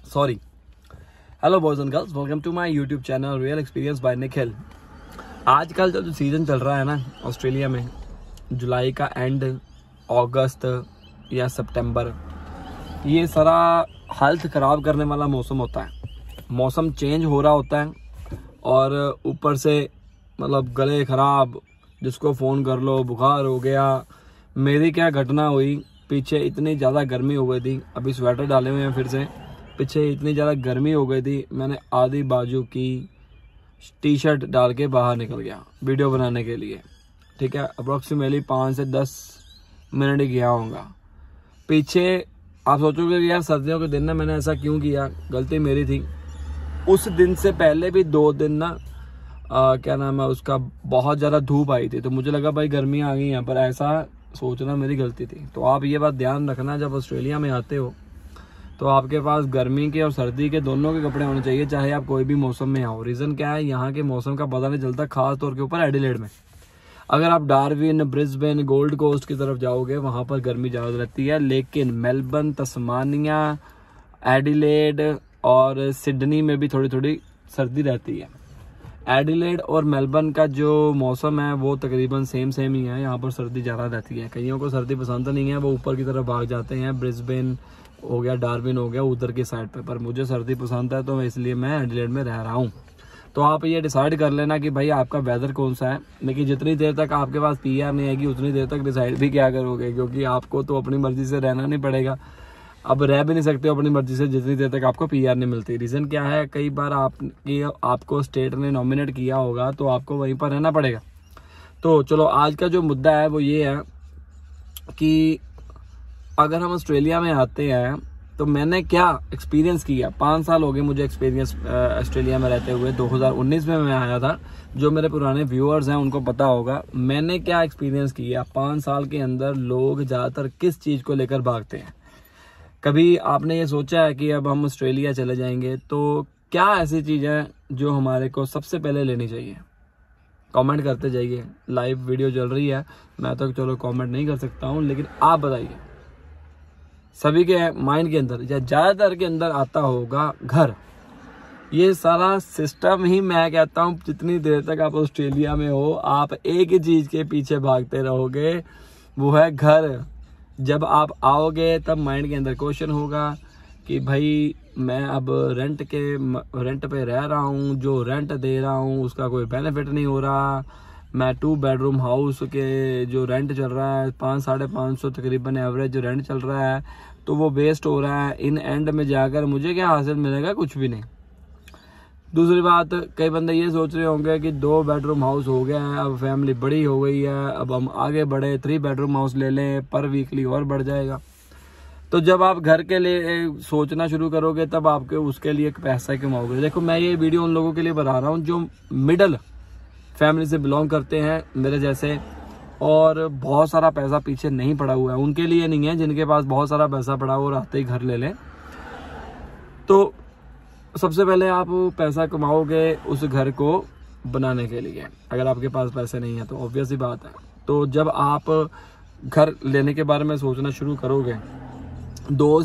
Sorry. Hello boys and girls, welcome to my YouTube channel real experience by Nikhil. आजकल जो season चल रहा है ना ऑस्ट्रेलिया में, जुलाई का एंड, अगस्त या सितंबर, ये सारा हेल्थ ख़राब करने वाला मौसम होता है। मौसम चेंज हो रहा होता है और ऊपर से मतलब गले ख़राब, जिसको फ़ोन कर लो बुखार हो गया। मेरी क्या घटना हुई, पीछे इतनी ज़्यादा गर्मी हो गई थी, अभी स्वेटर डाले हुए हैं फिर से। पीछे इतनी ज़्यादा गर्मी हो गई थी, मैंने आधी बाजू की टी शर्ट डाल के बाहर निकल गया वीडियो बनाने के लिए। ठीक है, अप्रोक्सीमेटली 5 से 10 मिनट ही गया होगा। पीछे आप सोचोगे कि यार सर्दियों के दिन ना मैंने ऐसा क्यों किया, गलती मेरी थी। उस दिन से पहले भी 2 दिन ना क्या नाम है उसका, बहुत ज़्यादा धूप आई थी, तो मुझे लगा भाई गर्मी आ गई यहाँ पर, ऐसा सोचना मेरी गलती थी। तो आप ये बात ध्यान रखना, जब ऑस्ट्रेलिया में आते हो तो आपके पास गर्मी के और सर्दी के दोनों के कपड़े होने चाहिए, चाहे आप कोई भी मौसम में आओ। रीज़न क्या है, यहाँ के मौसम का पता नहीं चलता, खास तौर के ऊपर एडिलेड में। अगर आप डार्विन, ब्रिस्बेन, गोल्ड कोस्ट की तरफ जाओगे वहाँ पर गर्मी ज़्यादा रहती है, लेकिन मेलबर्न, तस्मानिया, एडिलेड और सिडनी में भी थोड़ी थोड़ी सर्दी रहती है। एडिलेड और मेलबर्न का जो मौसम है वो तकरीबन सेम ही है, यहाँ पर सर्दी ज़्यादा रहती है। कईयों को सर्दी पसंद नहीं है, वो ऊपर की तरफ भाग जाते हैं, ब्रिस्बेन हो गया, डार्विन हो गया, उधर की साइड पे। पर मुझे सर्दी पसंद है, तो इसलिए मैं एडिलेड में रह रहा हूँ। तो आप ये डिसाइड कर लेना कि भाई आपका वेदर कौन सा है। लेकिन जितनी देर तक आपके पास PR नहीं आएगी उतनी देर तक डिसाइड भी क्या करोगे, क्योंकि आपको तो अपनी मर्जी से रहना नहीं पड़ेगा। अब रह भी नहीं सकते अपनी मर्जी से जितनी देर तक आपको PR नहीं मिलती। रीज़न क्या है, कई बार आपको स्टेट ने नॉमिनेट किया होगा तो आपको वहीं पर रहना पड़ेगा। तो चलो, आज का जो मुद्दा है वो ये है कि अगर हम ऑस्ट्रेलिया में आते हैं तो मैंने क्या एक्सपीरियंस किया। 5 साल हो गए मुझे एक्सपीरियंस ऑस्ट्रेलिया में रहते हुए। 2019 में मैं आया था। जो मेरे पुराने व्यूअर्स हैं उनको पता होगा मैंने क्या एक्सपीरियंस किया। 5 साल के अंदर लोग ज़्यादातर किस चीज़ को लेकर भागते हैं। कभी आपने ये सोचा है कि अब हम ऑस्ट्रेलिया चले जाएंगे तो क्या ऐसी चीज़ है जो हमारे को सबसे पहले लेनी चाहिए? कमेंट करते जाइए। लाइव वीडियो चल रही है, मैं तो चलो कमेंट नहीं कर सकता हूँ, लेकिन आप बताइए। सभी के माइंड के अंदर या ज़्यादातर के अंदर आता होगा घर। ये सारा सिस्टम ही मैं कहता हूँ, जितनी देर तक आप ऑस्ट्रेलिया में हो आप एक ही चीज़ के पीछे भागते रहोगे, वो है घर। जब आप आओगे तब माइंड के अंदर क्वेश्चन होगा कि भाई मैं अब रेंट पे रह रहा हूँ, जो रेंट दे रहा हूँ उसका कोई बेनिफिट नहीं हो रहा। मैं 2 बेडरूम हाउस के जो रेंट चल रहा है 500-550 तकरीबन एवरेज जो रेंट चल रहा है, तो वो वेस्ट हो रहा है। इन एंड में जाकर मुझे क्या हासिल मिलेगा, कुछ भी नहीं। दूसरी बात, कई बंदे ये सोच रहे होंगे कि 2 बेडरूम हाउस हो गया है, अब फैमिली बड़ी हो गई है, अब हम आगे बढ़े 3 बेडरूम हाउस ले लें, पर वीकली और बढ़ जाएगा। तो जब आप घर के लिए सोचना शुरू करोगे तब आपके उसके लिए पैसा कमाओगे। देखो, मैं ये वीडियो उन लोगों के लिए बना रहा हूँ जो मिडल फैमिली से बिलोंग करते हैं मेरे जैसे, और बहुत सारा पैसा पीछे नहीं पड़ा हुआ है। उनके लिए नहीं है, जिनके पास बहुत सारा पैसा पड़ा हो और आते ही घर ले लें। तो सबसे पहले आप पैसा कमाओगे उस घर को बनाने के लिए। अगर आपके पास पैसे नहीं है तो ऑब्वियस ही बात है। तो जब आप घर लेने के बारे में सोचना शुरू करोगे, 2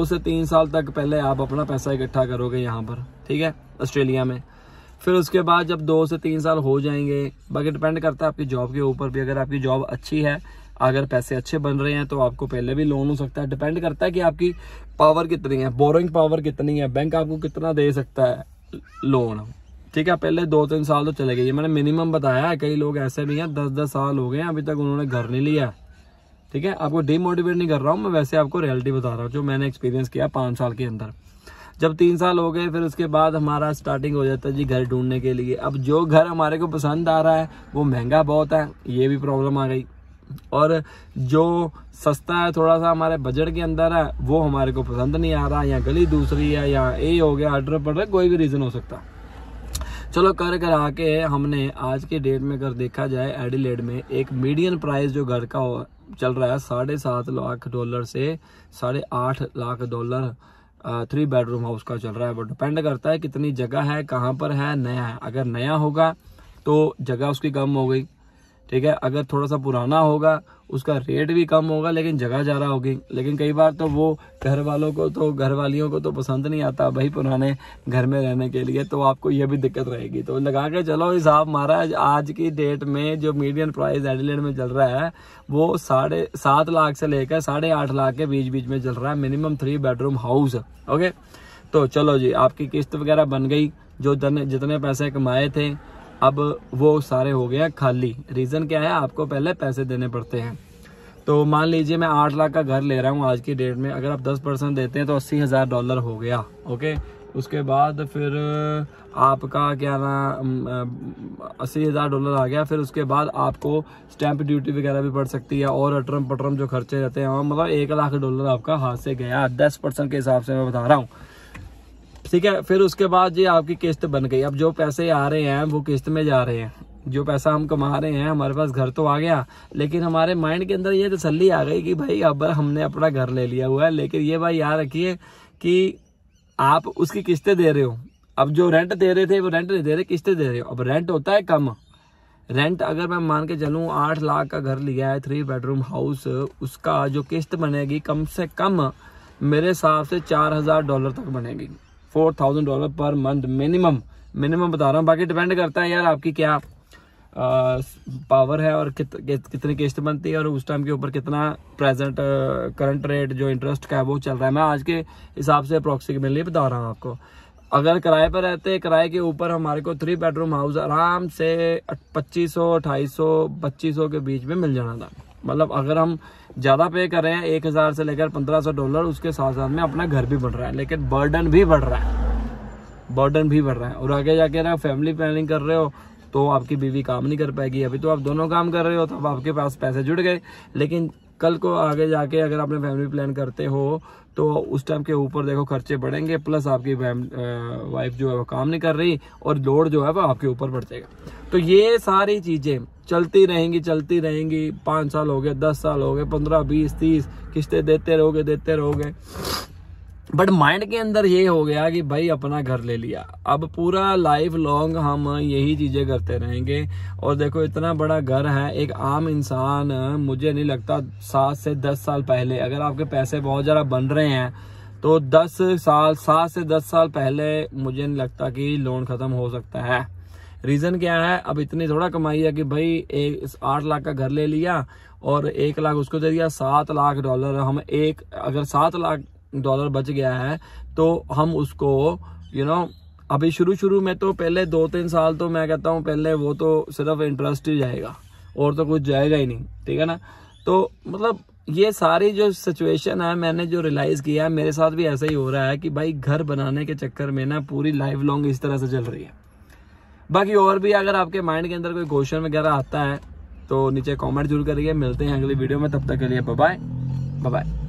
से 3 साल तक पहले आप अपना पैसा इकट्ठा करोगे यहाँ पर, ठीक है, ऑस्ट्रेलिया में। फिर उसके बाद जब 2 से 3 साल हो जाएंगे, बाकी डिपेंड करता है आपकी जॉब के ऊपर भी। अगर आपकी जॉब अच्छी है, अगर पैसे अच्छे बन रहे हैं तो आपको पहले भी लोन हो सकता है। डिपेंड करता है कि आपकी पावर कितनी है, बोरोइंग पावर कितनी है, बैंक आपको कितना दे सकता है लोन। ठीक है, पहले 2-3 साल तो चले गए, ये मैंने मिनिमम बताया है। कई लोग ऐसे भी हैं 10-10 साल हो गए हैं अभी तक उन्होंने घर नहीं लिया। ठीक है, आपको डिमोटिवेट नहीं कर रहा हूँ मैं, वैसे आपको रियलिटी बता रहा हूँ जो मैंने एक्सपीरियंस किया 5 साल के अंदर। जब 3 साल हो गए, फिर उसके बाद हमारा स्टार्टिंग हो जाता है जी घर ढूंढने के लिए। अब जो घर हमारे को पसंद आ रहा है वो महंगा बहुत है, ये भी प्रॉब्लम आ गई। और जो सस्ता है, थोड़ा सा हमारे बजट के अंदर है, वो हमारे को पसंद नहीं आ रहा, या गली दूसरी है, या ये हो गया, ऑर्डर पड़ रहा है, कोई भी रीज़न हो सकता। चलो कर आके हमने आज के डेट में अगर देखा जाए एडिलेड में एक मीडियन प्राइस जो घर का चल रहा है $7.5 लाख से $8.5 लाख 3 बेडरूम हाउस का चल रहा है। वो डिपेंड करता है कितनी जगह है, कहाँ पर है, नया है। अगर नया होगा तो जगह उसकी कम हो गई, ठीक है। अगर थोड़ा सा पुराना होगा उसका रेट भी कम होगा लेकिन जगह ज़्यादा होगी। लेकिन कई बार तो वो घर वालियों को तो पसंद नहीं आता भाई पुराने घर में रहने के लिए, तो आपको ये भी दिक्कत रहेगी। तो लगा के चलो हिसाब महाराज, आज की डेट में जो मीडियन प्राइस एडिलेड में चल रहा है वो 7.5 लाख से लेकर 8.5 लाख के बीच में चल रहा है, मिनिमम 3 बेडरूम हाउस। ओके, तो चलो जी, आपकी किस्त वगैरह बन गई, जो जितने पैसे कमाए थे अब वो सारे हो गए खाली। रीज़न क्या है, आपको पहले पैसे देने पड़ते हैं। तो मान लीजिए मैं 8 लाख का घर ले रहा हूँ आज की डेट में, अगर आप 10% देते हैं तो $80,000 हो गया। ओके, उसके बाद फिर आपका क्या ना $80,000 आ गया। फिर उसके बाद आपको स्टैंप ड्यूटी वगैरह भी पड़ सकती है और अटरम पटरम जो खर्चे रहते हैं, मतलब $1 लाख आपका हाथ से गया 10% के हिसाब से मैं बता रहा हूँ, ठीक है। फिर उसके बाद जी आपकी किस्त बन गई। अब जो पैसे आ रहे हैं वो किस्त में जा रहे हैं, जो पैसा हम कमा रहे हैं, हमारे पास घर तो आ गया लेकिन हमारे माइंड के अंदर ये तसल्ली आ गई कि भाई अब हमने अपना घर ले लिया हुआ है। लेकिन ये भाई याद रखिए कि आप उसकी किस्तें दे रहे हो। अब जो रेंट दे रहे थे वो रेंट नहीं दे रहे, किस्तें दे रहे हो। अब रेंट होता है कम, रेंट अगर मैं मान के चलूँ 8 लाख का घर लिया है 3 बेडरूम हाउस, उसका जो किस्त बनेगी कम से कम मेरे हिसाब से $4,000 तक बनेगी, $4,000 पर मंथ मिनिमम बता रहा हूँ। बाकी डिपेंड करता है यार आपकी क्या पावर है और कितनी किस्त बनती है और उस टाइम के ऊपर कितना प्रेजेंट करंट रेट जो इंटरेस्ट का है वो चल रहा है। मैं आज के हिसाब से अप्रोक्सीमेटली बता रहा हूँ आपको। अगर किराए पर रहते हैं, किराए के ऊपर हमारे को 3 बेडरूम हाउस आराम से 2500, 2800, 2500 के बीच में मिल जाना था। मतलब अगर हम ज़्यादा पे कर रहे हैं 1,000 से लेकर $1,500, उसके साथ साथ में अपना घर भी बढ़ रहा है, लेकिन बर्डन भी बढ़ रहा है। और आगे जाके अगर फैमिली प्लानिंग कर रहे हो तो आपकी बीवी काम नहीं कर पाएगी। अभी तो आप दोनों काम कर रहे हो तो अब आपके पास पैसे जुड़ गए, लेकिन कल को आगे जाके अगर आपने फैमिली प्लान करते हो तो उस टाइम के ऊपर देखो खर्चे बढ़ेंगे, प्लस आपकी वाइफ जो है वो काम नहीं कर रही और लोड जो है वो आपके ऊपर बढ़ जाएगा। तो ये सारी चीजें चलती रहेंगी। 5 साल हो गए, 10 साल हो गए, 15, 20, 30 किस्तें देते रहोगे। बट माइंड के अंदर ये हो गया कि भाई अपना घर ले लिया, अब पूरा लाइफ लॉन्ग हम यही चीजें करते रहेंगे। और देखो इतना बड़ा घर है, एक आम इंसान, मुझे नहीं लगता 7 से 10 साल पहले, अगर आपके पैसे बहुत ज्यादा बन रहे हैं तो 7 से 10 साल पहले मुझे नहीं लगता कि लोन खत्म हो सकता है। रीजन क्या है, अब इतनी थोड़ा कमाई है कि भाई 8 लाख का घर ले लिया और 1 लाख उसको दे दिया, $7 लाख हम अगर $7 लाख बच गया है तो हम उसको अभी शुरू में तो पहले 2-3 साल तो मैं कहता हूँ पहले वो तो सिर्फ इंटरेस्ट ही जाएगा और तो कुछ जाएगा ही नहीं, ठीक है ना। तो मतलब ये सारी जो सिचुएशन है मैंने जो रियलाइज किया है, मेरे साथ भी ऐसा ही हो रहा है कि भाई घर बनाने के चक्कर में ना पूरी लाइफ लॉन्ग इस तरह से चल रही है। बाकी और भी अगर आपके माइंड के अंदर कोई क्वेश्चन वगैरह आता है तो नीचे कमेंट जरूर करिए। मिलते हैं अगली वीडियो में, तब तक के लिए बाय बाय।